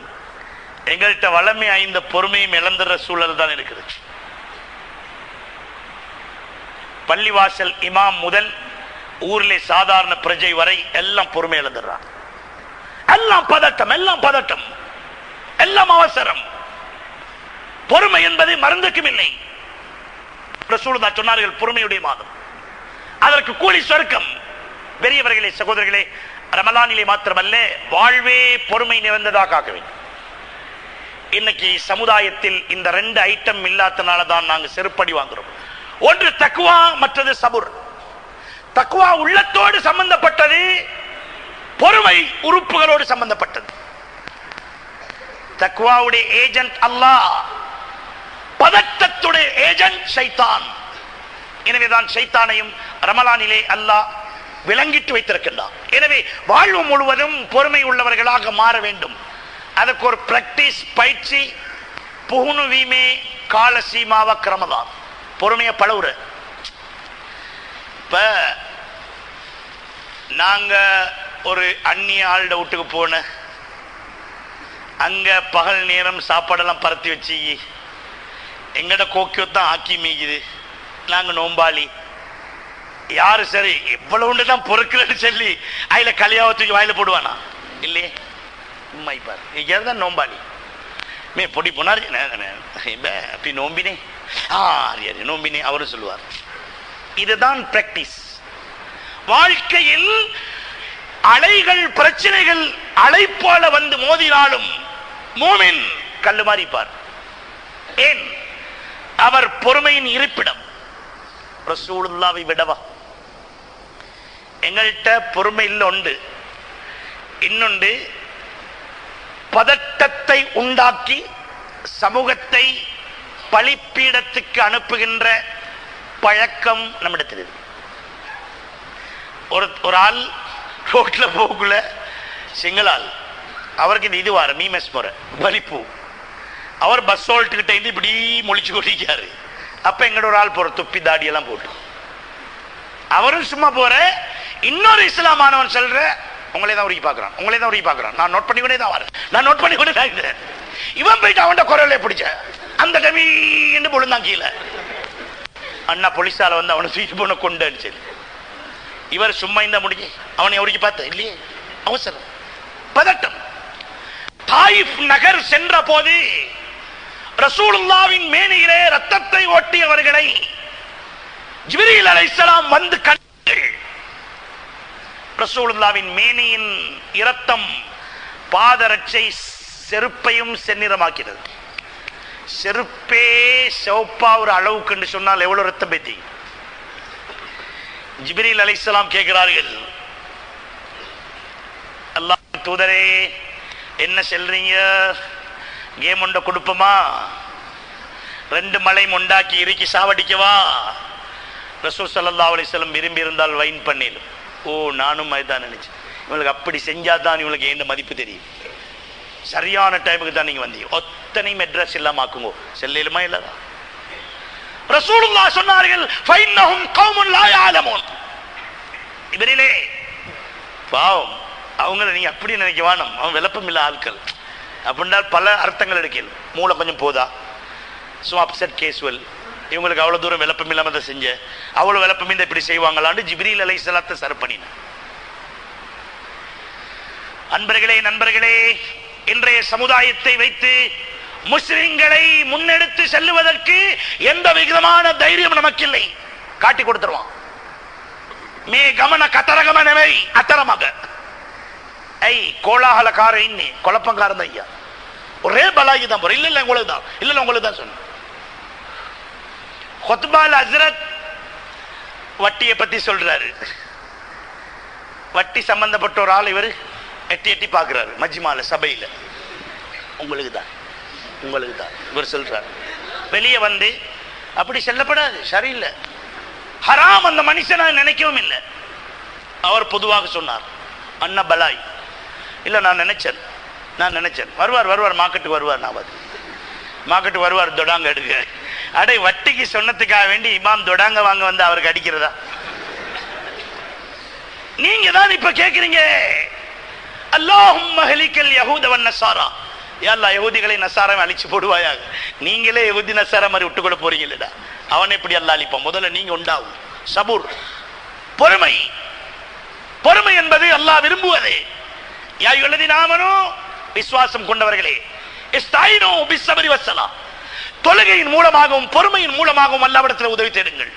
எங்கள்கிட்ட வளமை 5 பொறுமையும் இழந்துற சூழல் தான் இருக்குது. பள்ளிவாசல் இமாம் முதல் ஊரிலே சாதாரண பிரஜை வரை எல்லாம் பொறுமை இழந்துடுறான். எல்லாம் பதட்டம், எல்லாம் அவசரம். பொறுமை என்பது மருந்துக்கும் இல்லை. ரசூலுல்லாஹ் சொன்னார்கள் பொறுமையுடைய மாதம், அதற்கு கூலி சொர்க்கம். பெரியவர்களே, சகோதரர்களே, ரமலானிலே மாத்திரமல்ல, வாழ்வே பொறுமை நிறைந்ததாக ஆக வேண்டும். இன்னைக்கு சமுதாயத்தில் இந்த 2 ஐட்டம் இல்லாதனால தான் நாங்கள் செருப்படி வாங்குறோம். ஒன்று தக்வா, மற்றது சபுர். தக்வா உள்ளத்தோடு சம்பந்தப்பட்டது, பொறுமை உறுப்புகளோடு சம்பந்தப்பட்டது. தக்வாவுடைய ஏஜென்ட் அல்லாஹ், பதட்டத்துடைய ஏஜென்ட் ஷைத்தான். எனவேதான் ஷைத்தானையும் ரமலானிலே அல்லாஹ் விளங்கிட்டு வைத்திருக்கின்றான். எனவே வாழ்வு முழுவதும் பொறுமை உள்ளவர்களாக மாற வேண்டும். அதுக்கு ஒரு பிராக்டிஸ், பயிற்சி. புகுனு வீமே கால சீமாவ கிரமதான், பொறுமையை பழவுற. இப்ப நாங்க ஒரு அந்நிய ஆள்ட வீட்டுக்கு போன, அங்க பகல் நேரம் சாப்பாடெல்லாம் பரத்தி வச்சு எங்கட கோக்கியத்தான் ஆக்கி மீக்குது. நாங்க நோம்பாளி, யாரு சரி எவ்வளவு தான் பொறுக்கலன்னு சொல்லி அதுல கலியாவை தூக்கி வாயில போடுவானா? இல்லையே, உண்மைப்பார் தான் நோம்பாளி. மே பொடி போனார் அப்படி நோம்பினே, நோம்பினே அவரும் சொல்லுவார். இதுதான் பிராக்டிஸ். வாழ்க்கையில் அலைகள், பிரச்சனைகள் அலை போல வந்து மோதினாலும் மூமின் கல்லு மாறிப்பார். ஏன்? அவர் பொறுமையின் இருப்பிடம். ரசூலுல்லாஹ்வை விடவா? எங்கள்கிட்ட பொறுமை இல்லை உண்டு. இன்னொன்று, பதட்டத்தை உண்டாக்கி சமூகத்தை பழிப்பீடத்துக்கு அனுப்புகின்ற பழக்கம் நம்மிடத்தில் இருக்கு. ஒரு ஆள் ரோட்ல போக்குள்ள சிங்களால் அவருக்கு இந்த இது வார மீமஸ் முறை வலிப்பு, அவர் பஸ் ஹோல்ட்டுக்கிட்ட இருந்து இப்படி முழிச்சு கொண்டிருக்காரு. அப்ப எங்கட ஒரு ஆள் போற துப்பி தாடியெல்லாம் போட்டு அவரும் சும்மா போற. இன்னொரு இஸ்லாமானவன் சொல்ற, உங்களே தான் உருகி பார்க்கறான், நான் நோட் பண்ணி கொண்டே தான் வரேன், நான் நோட் பண்ணி கொண்டே தான் இருக்கிறேன். இவன் போயிட்டு அவன் குரலை பிடிச்ச அந்த டமி என்று பொழுந்தான் கீழே. அண்ணா போலீஸால வந்து அவனை தூக்கி போன கொண்டு. இவர் சும்மா இந்த முடிஞ்சு அவனை உருகி பார்த்த இல்லையே, அவசரம். பதட்டம். தாயிப் நகர் சென்ற போது ரசூலுல்லாவின் மேனியிலே ரத்தத்தை ஓட்டியவர்களை ஜிப்ரீல் அலைஹிஸ்ஸலாம் வந்து கண்டார்கள். ரசூலுல்லாவின் மேனியின் இரத்தம் பாதரட்சை செருப்பையும் செந்நிறமாக்கிறது. செருப்பே சிவப்பா ஒரு அளவுக்கு என்று சொன்னால் எவ்வளவு ரத்தம் பேத்தி. ஜிப்ரீல் அலைஹிஸ்ஸலாம் கேட்கிறார்கள், அல்லாஹ் தூதரே என்ன சொல்றீங்க, கேம் ஒன்றை கொடுப்போமா, 2 மலை உண்டாக்கி இறுக்கி சாவடிக்கவா? ரசூல் ஸல்லல்லாஹு அலைஹி வஸல்லம் விரும்பி இருந்தால் வைன் பண்ணிடும். ஓ, நானும் அதுதான் நினைச்சேன். இவங்களுக்கு அப்படி செஞ்சாதான் இவங்களுக்கு என்ன மதிப்பு தெரியும். சரியான டைமுக்கு தான் நீங்க வந்தீங்க. ஒத்தனையும் அட்ரஸ் இல்லாம ஆக்குங்கோ. செல்லுமா இல்லதா? ரசூலுல்லாஹ் சொன்னார்கள், ஃபைன்னஹும் கௌமுன் லா யஅலமூன். இவரிலே பாவம், அவங்கள நீங்க அப்படி நினைக்க வேணும். அவன் விளப்பம் இல்ல ஆட்கள் அப்படின்னா பல அர்த்தங்கள் எடுக்கணும். மூளை கொஞ்சம் போதா, சும்மா அப்செட் கேஸ்வல், இவங்களுக்கு அவ்வளவு தூரம் விளப்பம் இல்லாம தான் செஞ்ச, அவ்வளவு விளப்பம் இந்த இப்படி செய்வாங்களான்னு ஜிப்ரீல் அலைஹிஸ்ஸலாத்தை சர் பண்ணின. அன்பர்களே, நண்பர்களே, இன்றைய சமுதாயத்தை வைத்து முஸ்லிம்களை முன்னெடுத்து செல்லுவதற்கு எந்த விதமான தைரியம் நமக்கு இல்லை. காட்டி கொடுத்துருவான். மே கமன கத்தரகமனவை அத்தரமாக ஐ கோலாகலக்கார இன்னி குழப்பங்காரன் ஐயா, ஒரே பலாகி தான் போற. இல்ல உங்களுக்கு தான், இல்ல உங்களுக்கு தான் சொன்ன. ஹுத்பால் ஹஸ்ரத் வட்டியை பத்தி சொல்றாரு. வட்டி சம்பந்தப்பட்ட ஒரு ஆள் இவர் எட்டி எட்டி பார்க்கிறாரு மஜ்மால சபையில. உங்களுக்கு தான், உங்களுக்கு தான் இவர் சொல்றாரு. வெளியே வந்து அப்படி செல்லப்படாது, சரியில்லை, ஹராம், அந்த மனுஷனை நினைக்கவும் இல்லை. அவர் பொதுவாக சொன்னார், அண்ணா பலாய். இல்ல நான் நினைச்சேன் வருவார் மார்க்கெட்டுக்கு வருவார். நான் மார்க்கெட்டுக்கு வருவார், தொடாங்க எடுக்க. அடே, வட்டிக்கு சொன்னதுக்காக வேண்டி இமாம் தொடாங்க வாங்க வந்து அவருக்கு அடிக்கிறதா? நீங்க தான் இப்ப கேக்குறீங்க, அல்லாஹும்ம ஹலிக்கல் யஹூத வன் நஸாரா, யா அல்லாஹ் யஹூதிகளை நஸாராவை அழிச்சு போடுவாயாக. நீங்களே யஹூதி நஸாரா மாதிரி விட்டுக்கொள்ள போறீங்க இல்லடா, அவனை எப்படி அல்லாஹ் அழிப்பான்? முதல்ல நீங்க உண்டாகும். சபூர், பொறுமை. பொறுமை என்பது அல்லாஹ் விரும்புவது. யா அய்யுஹல்லதீன ஆமனூ, விசுவாசம் கொண்டவர்களே, இஸ்தாயினூ பிஸ்ஸப்ரி வஸ்ஸலாம், தொழுகையின் மூலமாகவும் பொறுமையின் மூலமாகவும் அல்லாஹ்விடத்தில் உதவி தேடுங்கள்.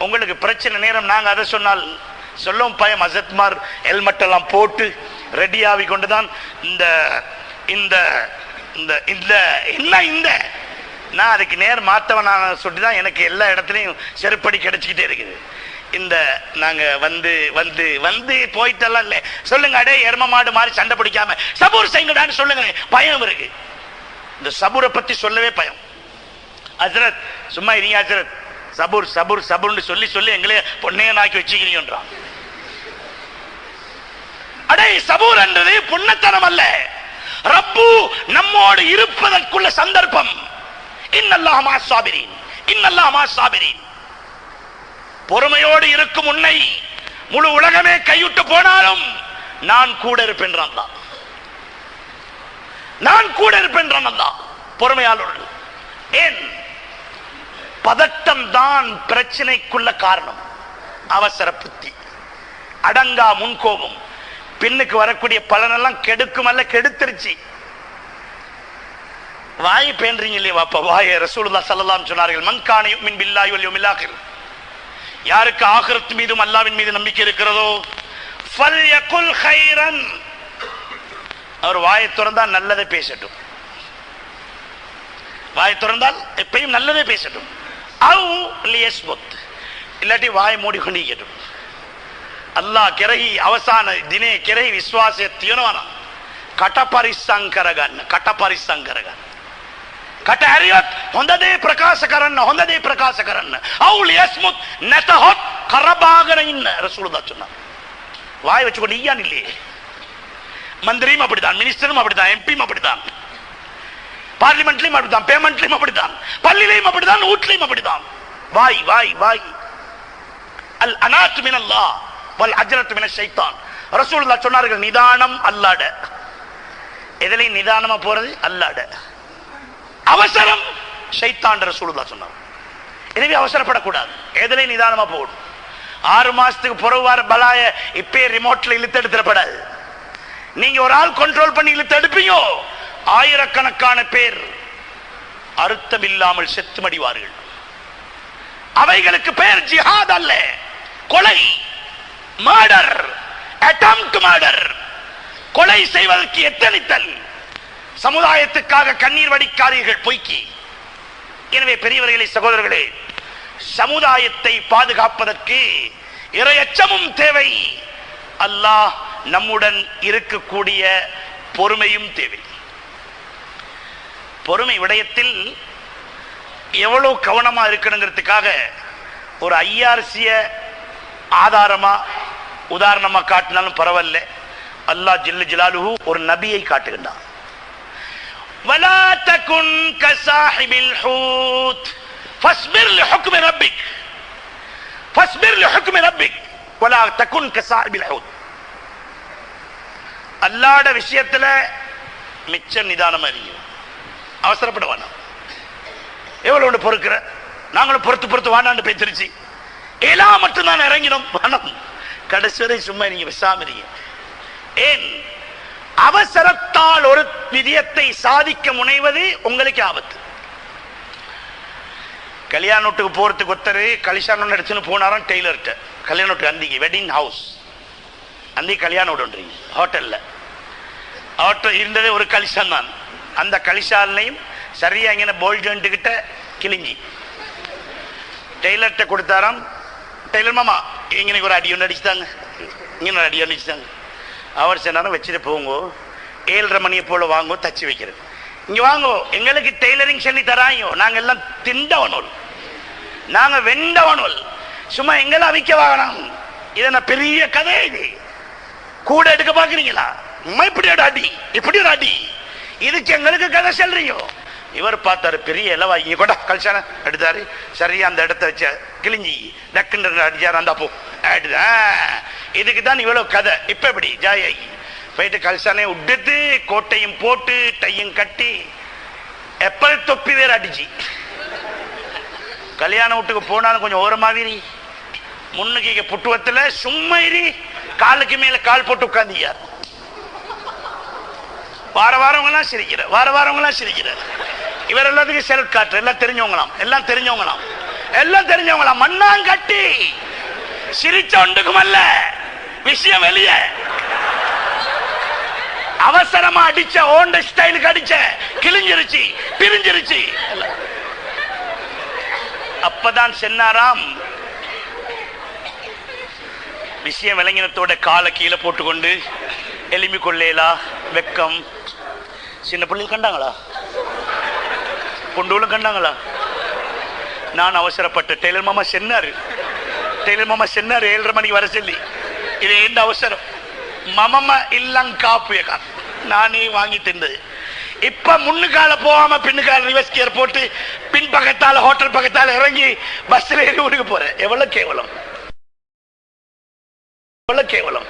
உங்களுக்கு பிரச்சனை நேரம் நாங்க அதை சொன்னால் சொல்லும் பயம். அசத்மார் ஹெல்மெட் எல்லாம் போட்டு ரெடியாகி கொண்டுதான் இந்த இந்த இந்த இந்த எல்லாம் இந்த நான் அதுக்கு நேர் மாத்தவனான சொல்லிதான் எனக்கு எல்லா இடத்துலையும் செருப்படி கிடைச்சிக்கிட்டே இருக்குது. இந்த நாங்க வந்து வந்து வந்து போயிட்டெல்லாம் இல்லை. சொல்லுங்க, அடே எரும மாடு மாதிரி சண்டை பிடிக்காம சபூர் செய்யுங்கடான்னு சொல்லுங்க. பயம் இருக்கு. இந்த சபூரை பத்தி சொல்லவே பயம். ஹஜ்ரத் சும்மா இருங்க ஹஜ்ரத், சபூர் சபூர் சபூர்னு சொல்லி சொல்லி எங்களே பொன்னையனாக்கி வச்சுக்கிறீங்கன்றான். அடே, சபூர் என்றது புண்ணத்தனம் அல்ல, ரப்பு நம்மோடு இருப்பதற்குள்ள சந்தர்ப்பம். இன்னல்லாஹ் மஅஸ் ஸாபிரீன், இன்னல்லாஹ் மஅஸ் ஸாபிரீன். பொறுமையோடு இருக்கும் உன்னை முழு உலகமே கைவிட்டு போனாலும் நான் கூட இருப்பேன். நான் கூட இருப்பேன். பொறுமையாளர்கள். ஏன்? பதட்டம் தான் பிரச்சனைக்குள்ள காரணம். அவசர புத்தி, அடங்கா முன்கோபம் பின்னுக்கு வரக்கூடிய பலனெல்லாம் கெடுக்கும் அல்ல, கெடுத்துருச்சு. வாய் பேன்றீங்க இல்லையா வாப்பா, வாயை ரசூலுல்லாஹ் ஸல்லல்லாஹு அலைஹி சொன்னார்கள், மன் கான யுமின் பில்லாஹி வல் யௌமில் ஆகிர், யாருக்கு ஆகிரத் மீதும் அல்லாஹ்வின் மீது நம்பிக்கை இருக்கிறதோ, ஃபல்யகுல் கைரன், அவர் வாயை திறந்தால் நல்லதை பேசட்டும். வாய் திறந்தால் எப்பயும் நல்லதே பேசட்டும். அவ் லியஸ்முத், இல்லாட்டி வாய் மூடிக்கொண்டிருக்கட்டும். அல்லாஹ் කෙරෙහි අවසාන දිනේ කෙරෙහි විශ්වාසය තියනවා නම් කට පරිස්සම් කරගන්න, කට පරිස්සම් කරගන්න. කට ඇරියොත් හොඳ දේ ප්‍රකාශ කරන්න, හොඳ දේ ප්‍රකාශ කරන්න. අව් ලියස්මුත්, නැතහොත් කරබාගෙන ඉන්න. ரசூலுல்லாஹ் சொன்னார். வாய் வச்சுக்கொண்டு ஈயான் இல்லையே. மந்திரியும் அப்படித்தான், மினிஸ்டரும் அப்படித்தான், எம்பியும் அப்படித்தான், பார்லிமெண்ட்லயும் அப்படித்தான், பேமெண்ட்லயும் அப்படித்தான், பள்ளியிலையும் அப்படித்தான், வீட்லயும் அப்படித்தான். வாய் வாய் வாய். அல் அனாத் மினல்லாஹ் வல் அஜ்ரத் மினஷ் ஷைத்தான். ரசூலுல்லாஹ் சொன்னார்கள், நிதானம் அல்லாஹ்ட. எதிலே நிதானமா போறது? அல்லாஹ்ட. அவசரம் ஷைத்தான் ரசூலுல்லாஹ் சொன்னார். எனவே அவசரப்படக்கூடாது, எதிலே நிதானமா போகணும். 6 மாசத்துக்கு பிறகு வர பலாய இப்பே ரிமோட்ல இழுத்து எடுத்துடப்படாது. நீங்க ஒரு ஆள் கண்ட்ரோல் பண்ணி தடுப்பீங்க, ஆயிரக்கணக்கான பேர் அர்த்தம் இல்லாமல் செத்து மடிவார்கள். அவைகளுக்கு பேர் ஜிஹாத் அல்ல, கொலை, மர்டர், அட்டெம்ப்ட் மர்டர். கொலை செய்வதற்கு எத்தனித்தல். சமுதாயத்துக்காக கண்ணீர் வடிக்காதீர்கள் பொய்க்கி. எனவே பெரியவர்களே, சகோதரர்களே, சமுதாயத்தை பாதுகாப்பதற்கு இறையச்சமும் தேவை, அல்லாஹ் நம்முடன் இருக்கக்கூடிய பொறுமையும் தேவை. பொறுமை விடயத்தில் எவ்வளவு கவனமா இருக்கணுங்கிறதுக்காக ஒரு ஐஆர்சிய ஆதாரமா உதாரணமா காட்டினாலும் பரவாயில்ல, அல்லாஹ் ஜல்ல ஜலாலுஹு ஒரு நபியை காட்டுகின்றான். வலா தகுன் கஸாஹிபில் ஹூத் ஃபஸ்பிர் லிஹுக்மி ரப்பிக், ஃபஸ்பிர் லிஹுக்மி ரப்பிக் வலா தகுன் கஸாஹிபில் ஹூத். அல்லாஹ்வுடைய விஷயத்துல மிச்சம் நிதானமா இருங்க, அவசரப்பட வேண்டாம். எவ்வளவு பொறுக்கிற, நாங்களும் பொறுத்து வாண்டாண்டு பேசிருச்சு, எல்லாம் மட்டும்தான் இறங்கினோம் பணம். கடைசி வரை சும்மா நீங்க விசாமிறீங்க. ஏன்? அவசரத்தால் ஒரு விதியத்தை சாதிக்க முனைவது உங்களுக்கு ஆபத்து. கல்யாணத்துக்கு போறதுக்கு ஒருத்தர் கல்யாணம் நடிச்சுன்னு போனாராம் டெய்லர்கிட்ட. கல்யாணத்துக்கு அந்திக்கு வெட்டிங் ஹவுஸ், அந்தி கல்யாணம் ஒன்றீங்க ஹோட்டல்ல. அவர்கிட்ட இருந்ததே ஒரு கலிசான் தான். அந்த கலிசாலையும் சரியா இங்கே போல் ஜாயிண்ட் கிட்ட கிழிஞ்சி டெய்லர்கிட்ட கொடுத்தாராம். டெய்லர் மாமா இங்கே ஒரு அடி ஒன்று அடிச்சுட்டாங்க, இங்கே ஒரு அடி அடிச்சுட்டாங்க. அவர் சொன்னாலும் வச்சுட்டு போங்க, 7:30 மணியை போல வாங்கோ, தச்சு வைக்கிறது. இங்க வாங்கோ, எங்களுக்கு டெய்லரிங் சொல்லி தராயோ, நாங்க எல்லாம் திண்டவனோல், நாங்க வெண்டவனோல், சும்மா எங்கெல்லாம் விற்க வாங்கலாம். இது என்ன பெரிய கதை? இது கூட எடுக்க பாக்குறீங்களா? இப்படி ஒரு அடி, இப்படி ஒரு அடி, இதுக்கு எங்களுக்கு கதை சொல்றீங்க. இவர் பார்த்தாரு, பெரிய இலவா இங்க கூட கல்சான எடுத்தாரு. சரியா அந்த இடத்த வச்ச கிழிஞ்சி டக்குன்னு அடிச்சாரு. அந்த அப்போ இதுக்கு தான் இவ்வளவு கதை. இப்ப எப்படி ஜாயாகி போயிட்டு கல்சானே விட்டுட்டு கோட்டையும் போட்டு டையும் கட்டி எப்பல் தொப்பி வேற அடிச்சு கல்யாண வீட்டுக்கு போனாலும் கொஞ்சம் ஓரமாவிரி, முன்னுக்கு புட்டுவத்துல சும்மா இரி, காலுக்கு மேல கால் போட்டு உட்கார்ந்தியார். வார வாரவங்களாம் சிரிக்கிற, வார வாரவங்களாம் சிரிக்கிற. இவர் எல்லாத்துக்கும் செல்ட் காட்டுற, எல்லாம் தெரிஞ்சவங்களாம், எல்லாம் தெரிஞ்சவங்களாம், எல்லாம் தெரிஞ்சவங்களாம். மண்ணாங்கட்டி சிரிச்ச ஒன்றுக்கும் அல்ல, விஷயம் வெளிய. அவசரமா அடிச்ச, ஓண்ட ஸ்டைலுக்கு அடிச்ச, கிழிஞ்சிருச்சு, பிரிஞ்சிருச்சு. அப்பதான் சொன்னாராம், விஷயம் விளங்கினத்தோட காலை கீழே போட்டுக்கொண்டு எலும்பி கொள்ளேலா வெக்கம். சின்ன பிள்ளைகள் கண்டாங்களா? பொண்டூலும் கண்டாங்களா? நான் அவசரப்பட்ட. டெய்லர் மாமா சொன்னாரு, டெய்லர் மாமா சொன்னாரு 7:30 மணிக்கு வர சொல்லி. இது எந்த அவசரம்? மமம இல்லங் காப்பு நானே வாங்கி தின்றது. இப்ப முன்னுக்கால போகாம பின்னுக்கால ரிவர்ஸ் கியர் போட்டு பின் பக்கத்தால ஹோட்டல் பக்கத்தால இறங்கி பஸ்ல ஏறி ஊருக்கு போறேன். எவ்வளவு கேவலம், எவ்வளவு கேவலம்.